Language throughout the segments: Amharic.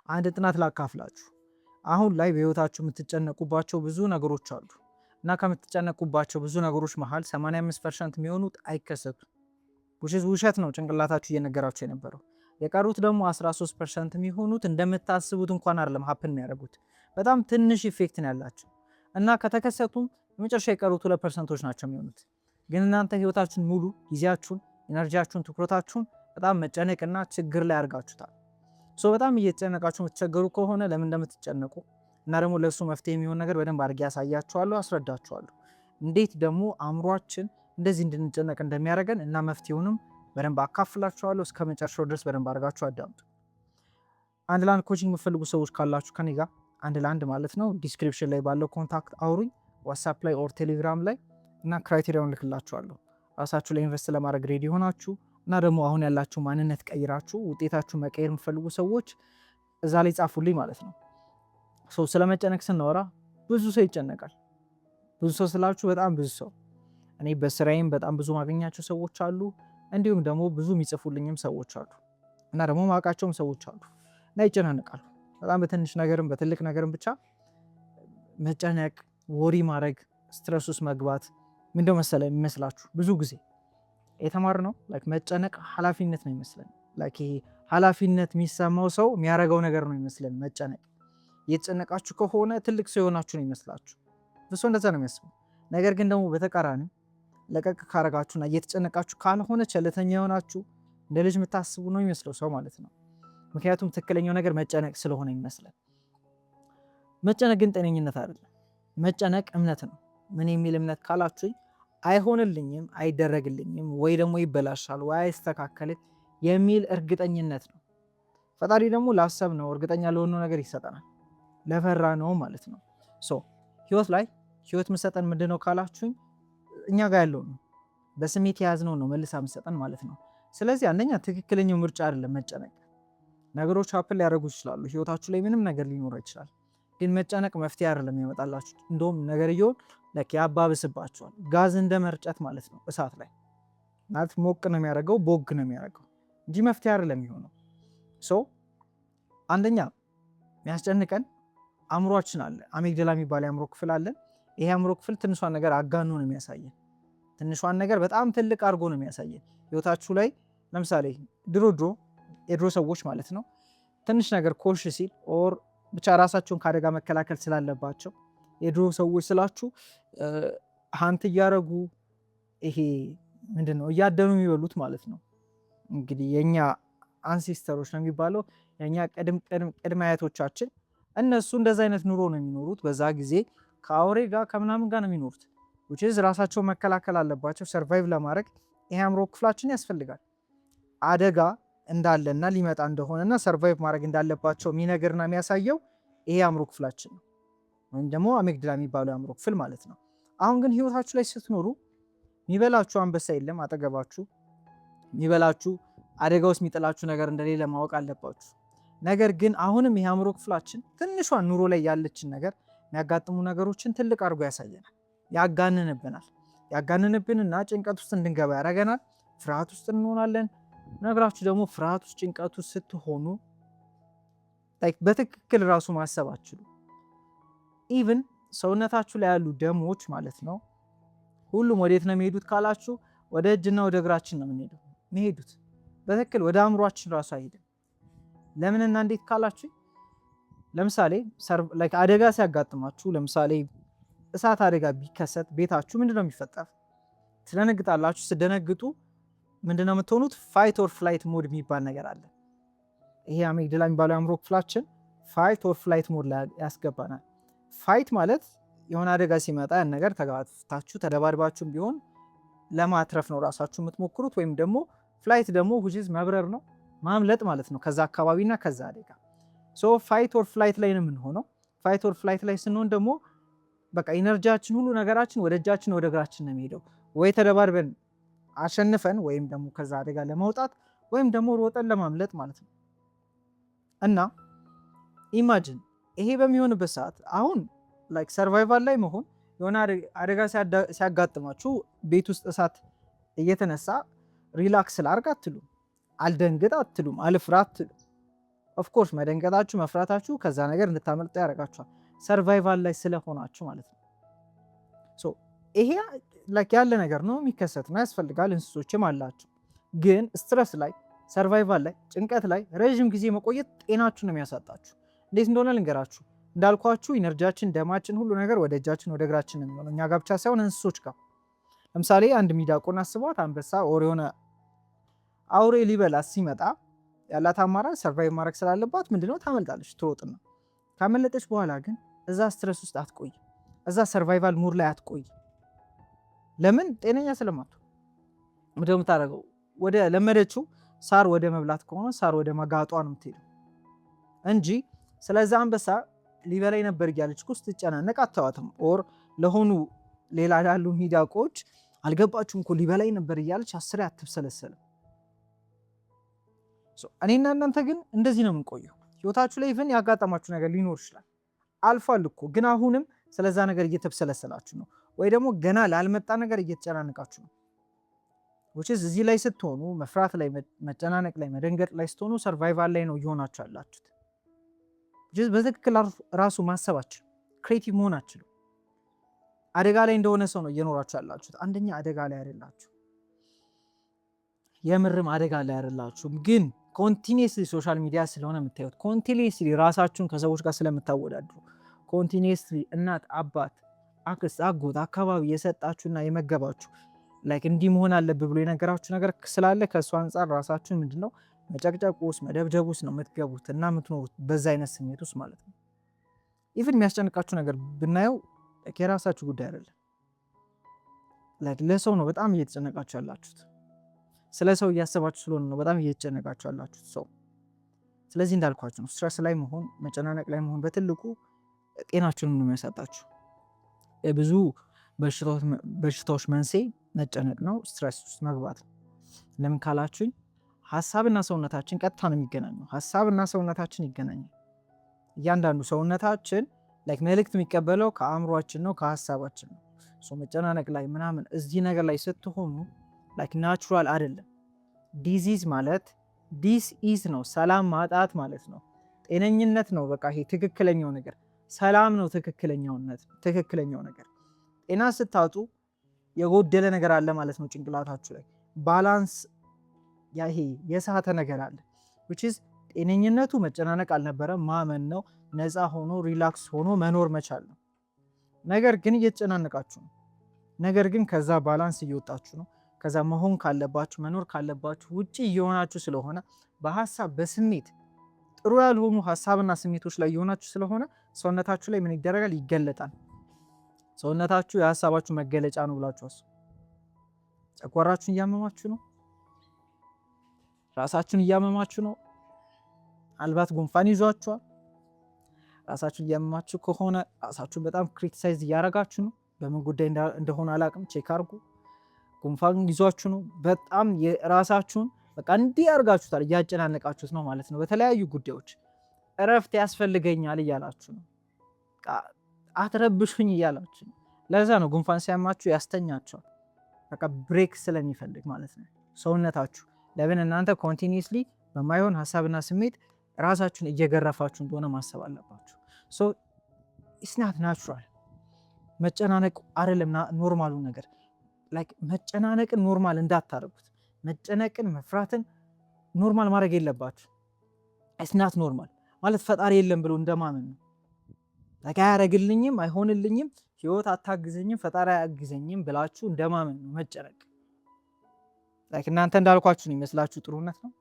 አንድ ጥናት ላካፍላችሁ። አሁን ላይ በህይወታችሁ የምትጨነቁባቸው ብዙ ነገሮች አሉ እና ከምትጨነቁባቸው ብዙ ነገሮች መሃል 85% የሚሆኑት አይከሰቱም። ውሸት ነው ጭንቅላታችሁ እየነገራችሁ የነበረው። የቀሩት ደግሞ 13% የሚሆኑት እንደምታስቡት እንኳን አይደለም ሀፕን የሚያደርጉት፣ በጣም ትንሽ ኢፌክት ነው ያላቸው እና ከተከሰቱም የመጨረሻ የቀሩት 2%ዎች ናቸው የሚሆኑት። ግን እናንተ ህይወታችሁን ሙሉ ጊዜያችሁን፣ ኤነርጂያችሁን፣ ትኩረታችሁን በጣም መጨነቅና ችግር ላይ አድርጋችሁታል። በጣም እየተጨነቃችሁ የምትቸገሩ ከሆነ ለምን እንደምትጨነቁ እና ደግሞ ለሱ መፍትሄ የሚሆን ነገር በደንብ አድርጌ ያሳያችኋለሁ፣ አስረዳችኋለሁ። እንዴት ደግሞ አእምሯችን እንደዚህ እንድንጨነቅ እንደሚያደርገን እና መፍትሄውንም በደንብ አካፍላችኋለሁ። እስከ መጨረሻው ድረስ በደንብ አድርጋችሁ አዳምጡ። አንድ ለአንድ ኮቺንግ የምትፈልጉ ሰዎች ካላችሁ ከኔ ጋር አንድ ለአንድ ማለት ነው ዲስክሪፕሽን ላይ ባለው ኮንታክት አውሩኝ፣ ዋትስአፕ ላይ ኦር ቴሌግራም ላይ እና ክራይቴሪያውን ልክላችኋለሁ። ራሳችሁ ላይ ኢንቨስት ለማድረግ ሬዲ ሆናችሁ እና ደግሞ አሁን ያላችሁ ማንነት ቀይራችሁ ውጤታችሁ መቀየር የምትፈልጉ ሰዎች እዛ ላይ ጻፉልኝ ማለት ነው። ስለመጨነቅ ስናወራ ብዙ ሰው ይጨነቃል። ብዙ ሰው ስላችሁ በጣም ብዙ ሰው፣ እኔ በስራዬም በጣም ብዙ ማገኛቸው ሰዎች አሉ፣ እንዲሁም ደግሞ ብዙ የሚጽፉልኝም ሰዎች አሉ እና ደግሞ ማውቃቸውም ሰዎች አሉ እና ይጨናነቃሉ። በጣም በትንሽ ነገርም በትልቅ ነገርም ብቻ መጨነቅ፣ ወሪ ማድረግ፣ ስትረስ ውስጥ መግባት ምንድነው መሰለ የሚመስላችሁ ብዙ ጊዜ የተማርነው መጨነቅ ኃላፊነት ነው ይመስለን። ይሄ ኃላፊነት የሚሰማው ሰው የሚያደርገው ነገር ነው ይመስለን። መጨነቅ እየተጨነቃችሁ ከሆነ ትልቅ ሰው የሆናችሁ ነው ይመስላችሁ። ብዙ እንደዛ ነው የሚያስበው። ነገር ግን ደግሞ በተቃራኒ ለቀቅ ካረጋችሁና እየተጨነቃችሁ ካልሆነ ቸልተኛ የሆናችሁ እንደ ልጅ የምታስቡ ነው የሚመስለው ሰው ማለት ነው። ምክንያቱም ትክክለኛው ነገር መጨነቅ ስለሆነ ይመስለን። መጨነቅ ግን ጤነኝነት አይደለም። መጨነቅ እምነት ነው። ምን የሚል እምነት ካላችሁኝ አይሆንልኝም፣ አይደረግልኝም፣ ወይ ደግሞ ይበላሻል፣ ወይ አይስተካከልም የሚል እርግጠኝነት ነው። ፈጣሪ ደግሞ ላሰብ ነው እርግጠኛ ለሆነው ነገር ይሰጠናል፣ ለፈራ ነው ማለት ነው። ህይወት ላይ ህይወት ምሰጠን ምንድነው ካላችሁኝ እኛ ጋር ያለው ነው፣ በስሜት የያዝነው ነው መልሳ ምሰጠን ማለት ነው። ስለዚህ አንደኛ ትክክለኛው ምርጫ አይደለም መጨነቅ። ነገሮች ሀፕን ሊያደርጉ ይችላሉ፣ ህይወታችሁ ላይ ምንም ነገር ሊኖረው ይችላል። ግን መጨነቅ መፍትሄ አይደለም ያመጣላችሁ። እንደውም ነገርየውን ያባብስባችኋል። ጋዝ እንደ መርጨት ማለት ነው እሳት ላይ ማለት ሞቅ ነው የሚያደርገው፣ ቦግ ነው የሚያደርገው እንጂ መፍትሄ አይደለም የሚሆነው። አንደኛ የሚያስጨንቀን አእምሯችን አለ። አሚግዳላ የሚባል የአእምሮ ክፍል አለን። ይሄ አእምሮ ክፍል ትንሿን ነገር አጋኖ ነው የሚያሳየን። ትንሿን ነገር በጣም ትልቅ አድርጎ ነው የሚያሳየን ህይወታችሁ ላይ። ለምሳሌ የድሮ ሰዎች ማለት ነው ትንሽ ነገር ኮሽ ሲል ኦር ብቻ ራሳቸውን ከአደጋ መከላከል ስላለባቸው የድሮ ሰዎች ስላችሁ ሀንት እያረጉ ይሄ ምንድነው እያደኑ የሚበሉት ማለት ነው። እንግዲህ የኛ አንሴስተሮች ነው የሚባለው፣ የኛ ቅድመ አያቶቻችን እነሱ እንደዛ አይነት ኑሮ ነው የሚኖሩት። በዛ ጊዜ ከአውሬ ጋር ከምናምን ጋር ነው የሚኖሩት። ራሳቸውን መከላከል አለባቸው ሰርቫይቭ ለማድረግ። ይሄ አእምሮ ክፍላችን ያስፈልጋል። አደጋ እንዳለና ሊመጣ እንደሆነና ሰርቫይቭ ማድረግ እንዳለባቸው የሚነግርና የሚያሳየው ይሄ አእምሮ ክፍላችን ነው፣ ወይም ደግሞ አሚግዳላ የሚባለው አእምሮ ክፍል ማለት ነው። አሁን ግን ህይወታችሁ ላይ ስትኖሩ የሚበላችሁ አንበሳ የለም አጠገባችሁ። የሚበላችሁ አደጋ ውስጥ የሚጥላችሁ ነገር እንደሌለ ማወቅ አለባችሁ። ነገር ግን አሁንም ይሄ አእምሮ ክፍላችን ትንሿን ኑሮ ላይ ያለችን ነገር የሚያጋጥሙ ነገሮችን ትልቅ አድርጎ ያሳየናል፣ ያጋንንብናል። ያጋንንብንና ጭንቀት ውስጥ እንድንገባ ያደርገናል። ፍርሃት ውስጥ እንሆናለን። ነገራችሁ ደግሞ ፍርሃት ውስጥ ጭንቀት ውስጥ ስትሆኑ በትክክል ራሱ ማሰብ አትችሉ። ኢቭን ሰውነታችሁ ላይ ያሉ ደሞች ማለት ነው ሁሉም ወዴት ነው የሚሄዱት ካላችሁ ወደ እጅና ወደ እግራችን ነው የሚሄዱት። በትክክል ወደ አእምሯችን ራሱ አይሄድም። ለምንና እንዴት ካላችሁ ለምሳሌ አደጋ ሲያጋጥማችሁ፣ ለምሳሌ እሳት አደጋ ቢከሰት ቤታችሁ ምንድነው የሚፈጠር? ትደነግጣላችሁ። ስደነግጡ ምንድነው የምትሆኑት? ፋይት ኦር ፍላይት ሞድ የሚባል ነገር አለ። ይሄ አሚግዳላ የሚባለው አእምሮ ክፍላችን ፋይት ኦር ፍላይት ሞድ ላይ ያስገባናል። ፋይት ማለት የሆነ አደጋ ሲመጣ ያን ነገር ተጋፍታችሁ ተደባድባችሁም ቢሆን ለማትረፍ ነው ራሳችሁ የምትሞክሩት። ወይም ደግሞ ፍላይት ደግሞ መብረር ነው፣ ማምለጥ ማለት ነው ከዛ አካባቢና ከዛ አደጋ። ፋይት ኦር ፍላይት ላይ ነው የምንሆነው። ፋይት ኦር ፍላይት ላይ ስንሆን ደግሞ በቃ ኢነርጂያችን ሁሉ ነገራችን ወደ እጃችን ወደ እግራችን ነው የሚሄደው። ወይ ተደባድበን አሸንፈን ወይም ደግሞ ከዛ አደጋ ለመውጣት ወይም ደግሞ ሮጠን ለማምለጥ ማለት ነው። እና ኢማጂን ይሄ በሚሆንበት ሰዓት አሁን ሰርቫይቫል ላይ መሆን የሆነ አደጋ ሲያጋጥማችሁ ቤት ውስጥ እሳት እየተነሳ ሪላክስ ላርግ አትሉም፣ አልደንግጥ አትሉም፣ አልፍራ አትሉም። ኦፍ ኮርስ መደንገጣችሁ መፍራታችሁ ከዛ ነገር እንድታመልጡ ያደርጋችኋል። ሰርቫይቫል ላይ ስለሆናችሁ ማለት ነው። ሶ ይሄ ላይክ ያለ ነገር ነው፣ የሚከሰት ነው፣ ያስፈልጋል። እንስሶችም አላቸው። ግን ስትረስ ላይ ሰርቫይቫል ላይ ጭንቀት ላይ ረዥም ጊዜ መቆየት ጤናችሁን ነው የሚያሳጣችሁ። እንዴት እንደሆነ ልንገራችሁ። እንዳልኳችሁ ኢነርጂያችን፣ ደማችን፣ ሁሉ ነገር ወደ እጃችን ወደ እግራችን ነው የሚሆነው። እኛ ጋር ብቻ ሳይሆን እንስሶች ጋር። ለምሳሌ አንድ ሚዳቆን አስቧት። አንበሳ ኦር የሆነ አውሬ ሊበላት ሲመጣ ያላት አማራጭ ሰርቫይቭ ማድረግ ስላለባት ምንድነው ታመልጣለች፣ ትሮጥና ካመለጠች በኋላ ግን እዛ ስትረስ ውስጥ አትቆይ፣ እዛ ሰርቫይቫል ሙድ ላይ አትቆይ። ለምን? ጤነኛ ስለማትሆን ምንድነው የምታደርገው? ወደ ለመደችው ሳር ወደ መብላት ከሆነ ሳር ወደ መጋጧ ነው የምትሄደው እንጂ ስለዛ አንበሳ ሊበላይ ነበር እያለች እኮ ስትጨናነቅ አታዋትም። ኦር ለሆኑ ሌላ ላሉ ሚዳቆች አልገባችሁም እኮ ሊበላይ ነበር እያለች አስሬ አትብሰለሰልም። እኔና እናንተ ግን እንደዚህ ነው የምንቆየው። ህይወታችሁ ላይ ኢቭን ያጋጠማችሁ ነገር ሊኖር ይችላል፣ አልፏል እኮ ግን አሁንም ስለዛ ነገር እየተብሰለሰላችሁ ነው፣ ወይ ደግሞ ገና ላልመጣ ነገር እየተጨናነቃችሁ ነው። እዚህ ላይ ስትሆኑ መፍራት ላይ መጨናነቅ ላይ መደንገጥ ላይ ስትሆኑ ሰርቫይቫል ላይ ነው እየሆናችሁ ያላችሁት። በትክክል ራሱ ማሰባችን ክሬቲቭ መሆናችን አደጋ ላይ እንደሆነ ሰው ነው እየኖራችሁ ያላችሁት። አንደኛ አደጋ ላይ አይደላችሁ፣ የምርም አደጋ ላይ አይደላችሁም። ግን ኮንቲኒየስሊ ሶሻል ሚዲያ ስለሆነ የምታዩት፣ ኮንቲኒየስሊ ራሳችሁን ከሰዎች ጋር ስለምታወዳድሩ፣ ኮንቲኒየስሊ እናት፣ አባት፣ አክስት፣ አጎት፣ አካባቢ የሰጣችሁና የመገባችሁ ላይክ እንዲህ መሆን አለብህ ብሎ የነገራችሁ ነገር ስላለ ከእሱ አንጻር ራሳችሁን ምንድነው መጨቅጨቅ ውስጥ መደብደብ ውስጥ ነው የምትገቡት እና የምትኖሩት በዛ አይነት ስሜት ውስጥ ማለት ነው። ኢቭን የሚያስጨንቃችሁ ነገር ብናየው የራሳችሁ ጉዳይ አይደለም። ለሰው ነው በጣም እየተጨነቃችሁ ያላችሁት። ስለ ሰው እያሰባችሁ ስለሆነ ነው በጣም እየተጨነቃችሁ ያላችሁት ሰው። ስለዚህ እንዳልኳችሁ ነው ስትረስ ላይ መሆን መጨናነቅ ላይ መሆን በትልቁ ጤናችሁን ነው የሚያሳጣችሁ። የብዙ በሽታዎች መንስኤ መጨነቅ ነው፣ ስትረስ ውስጥ መግባት ነው። ለምን ካላችሁኝ ሀሳብና ሰውነታችን ቀጥታ ነው የሚገናኘው። ሀሳብና ሰውነታችን ይገናኛል። እያንዳንዱ ሰውነታችን ላይክ መልእክት የሚቀበለው ከአእምሯችን ነው ከሀሳባችን ነው። መጨናነቅ ላይ ምናምን እዚህ ነገር ላይ ስትሆኑ ላይክ ናቹራል አይደለም። ዲዚዝ ማለት ዲስ ኢዝ ነው፣ ሰላም ማጣት ማለት ነው። ጤነኝነት ነው በቃ ይሄ ትክክለኛው ነገር፣ ሰላም ነው ትክክለኛው ነገር። ጤና ስታጡ የጎደለ ነገር አለ ማለት ነው ጭንቅላታችሁ ላይ ባላንስ ይሄ የሳተ ነገር አለ። which is ጤነኝነቱ መጨናነቅ አልነበረም፣ ማመን ነው፣ ነፃ ሆኖ ሪላክስ ሆኖ መኖር መቻል ነው። ነገር ግን እየተጨናነቃችሁ ነው። ነገር ግን ከዛ ባላንስ እየወጣችሁ ነው። ከዛ መሆን ካለባችሁ መኖር ካለባችሁ ውጪ እየሆናችሁ ስለሆነ በሀሳብ በስሜት ጥሩ ያልሆኑ ሀሳብና ስሜቶች ላይ እየሆናችሁ ስለሆነ ሰውነታችሁ ላይ ምን ይደረጋል? ይገለጣል። ሰውነታችሁ የሀሳባችሁ መገለጫ ነው ብላችሁ አስቡ። ጨጓራችሁን እያመማችሁ ነው፣ ራሳችሁን እያመማችሁ ነው፣ አልባት ጉንፋን ይዟችኋል። ራሳችሁን እያመማችሁ ከሆነ ራሳችሁን በጣም ክሪቲሳይዝ እያደረጋችሁ ነው። በምን ጉዳይ እንደሆነ አላቅም፣ ቼክ አድርጉ። ጉንፋን ይዟችሁ ነው፣ በጣም የራሳችሁን በቃ እንዲህ አድርጋችሁታል፣ እያጨናነቃችሁት ነው ማለት ነው። በተለያዩ ጉዳዮች እረፍት ያስፈልገኛል እያላችሁ ነው፣ አትረብሹኝ እያላችሁ ነው። ለዛ ነው ጉንፋን ሲያማችሁ ያስተኛችኋል፣ በቃ ብሬክ ስለሚፈልግ ማለት ነው ሰውነታችሁ። ለምን እናንተ ኮንቲኒየስሊ በማይሆን ሀሳብና ስሜት ራሳችሁን እየገረፋችሁ እንደሆነ ማሰብ አለባችሁ። ሶ ኢትስ ናት ናቹራል። መጨናነቅ አይደለም ኖርማሉ ነገር። ላይክ መጨናነቅን ኖርማል እንዳታደርጉት። መጨነቅን መፍራትን ኖርማል ማድረግ የለባችሁ። ኢትስ ናት ኖርማል ማለት ፈጣሪ የለም ብሎ እንደማመን ነው። ላይክ አያረግልኝም፣ አይሆንልኝም፣ ህይወት አታግዘኝም፣ ፈጣሪ አያግዘኝም ብላችሁ እንደማመን ነው መጨነቅ። ላይክ እናንተ እንዳልኳችሁ ነው ይመስላችሁ ጥሩነት ነው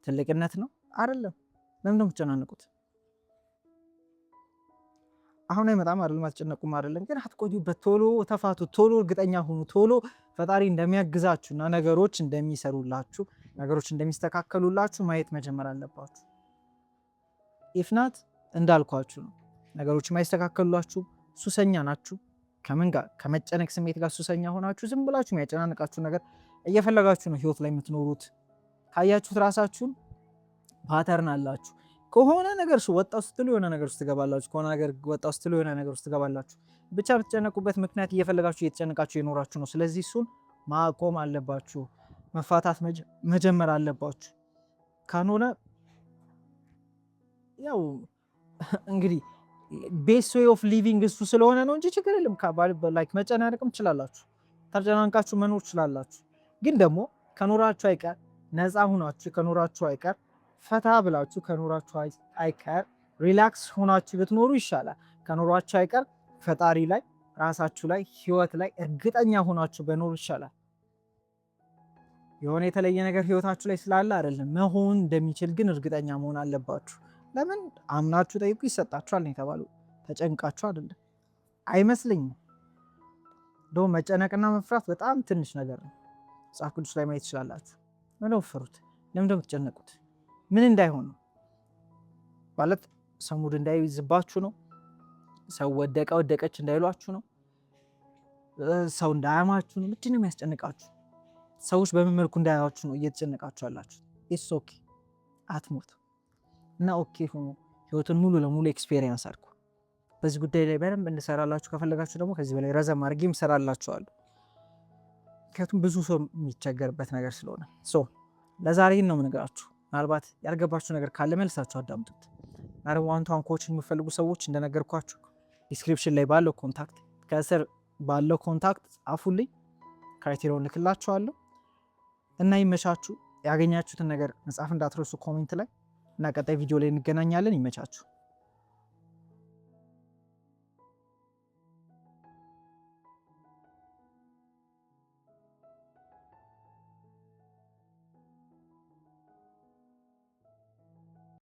ትልቅነት ነው አይደለም። ለምን ነው የምትጨናነቁት? አሁን አይመጣም አይደለም፣ አትጨነቁም አይደለም፣ ግን አትቆዩበት። ቶሎ ተፋቱ፣ ቶሎ እርግጠኛ ሁኑ፣ ቶሎ ፈጣሪ እንደሚያግዛችሁና ነገሮች እንደሚሰሩላችሁ ነገሮች እንደሚስተካከሉላችሁ ማየት መጀመር አለባችሁ። ኢፍናት እንዳልኳችሁ ነው ነገሮች የማይስተካከሉላችሁ ሱሰኛ ናችሁ። ከምን ጋር? ከመጨነቅ ስሜት ጋር ሱሰኛ ሆናችሁ ዝም ብላችሁ የሚያጨናንቃችሁ ነገር እየፈለጋችሁ ነው ህይወት ላይ የምትኖሩት። ካያችሁት ራሳችሁን ፓተርን አላችሁ። ከሆነ ነገር ወጣው ስትሉ የሆነ ነገር ውስጥ ትገባላችሁ፣ ከሆነ ነገር ወጣው ስትሉ የሆነ ነገር ውስጥ ትገባላችሁ። ብቻ ብትጨነቁበት ምክንያት እየፈለጋችሁ እየተጨነቃችሁ የኖራችሁ ነው። ስለዚህ እሱን ማቆም አለባችሁ፣ መፋታት መጀመር አለባችሁ። ካልሆነ ያው እንግዲህ ቤስት ዌይ ኦፍ ሊቪንግ እሱ ስለሆነ ነው እንጂ ችግር የለም። ላይክ መጨናነቅም ትችላላችሁ፣ ተጨናንቃችሁ መኖር ትችላላችሁ። ግን ደግሞ ከኖራችሁ አይቀር ነፃ ሁናችሁ ከኖራችሁ አይቀር ፈታ ብላችሁ ከኖራችሁ አይቀር ሪላክስ ሆናችሁ ብትኖሩ ይሻላል። ከኖራችሁ አይቀር ፈጣሪ ላይ ራሳችሁ ላይ ህይወት ላይ እርግጠኛ ሆናችሁ በኖር ይሻላል። የሆነ የተለየ ነገር ህይወታችሁ ላይ ስላለ አይደለም፣ መሆን እንደሚችል ግን እርግጠኛ መሆን አለባችሁ። ለምን አምናችሁ ጠይቁ ይሰጣችኋል ነው የተባለው። ተጨንቃችሁ አይደለም አይመስለኝም። እንደው መጨነቅና መፍራት በጣም ትንሽ ነገር ነው። መጽሐፍ ቅዱስ ላይ ማየት ትችላላችሁ። ምን ወፍሩት? ለምን እንደምትጨነቁት ምን እንዳይሆን ነው ማለት ሰው ሙድ እንዳይዝባችሁ ነው። ሰው ወደቀች እንዳይሏችሁ ነው። ሰው እንዳያማችሁ ነው። ምንድን ነው የሚያስጨንቃችሁ? ሰዎች በምን መልኩ እንዳያችሁ ነው እየተጨነቃችሁ ያላችሁ? ኢትስ ኦኬ አትሞት እና ኦኬ ሆኖ ህይወትን ሙሉ ለሙሉ ኤክስፔሪየንስ አድርጉ። በዚህ ጉዳይ ላይ በደንብ እንሰራላችሁ ከፈለጋችሁ ደግሞ ከዚህ በላይ ረዘም አድርጌ እሰራላችኋለሁ። ምክንያቱም ብዙ ሰው የሚቸገርበት ነገር ስለሆነ ለዛሬ ነው የምነግራችሁ። ምናልባት ያልገባችሁ ነገር ካለ መልሳችሁ አዳምጡት። እና ደግሞ ዋን-ቱ-ዋን ኮች የሚፈልጉ ሰዎች እንደነገርኳችሁ ዲስክሪፕሽን ላይ ባለው ኮንታክት ከስር ባለው ኮንታክት ጻፉልኝ፣ ክራይቴሪያውን ልክላችኋለሁ። እና ይመቻችሁ። ያገኛችሁትን ነገር መጻፍ እንዳትረሱ ኮሜንት ላይ እና ቀጣይ ቪዲዮ ላይ እንገናኛለን። ይመቻችሁ።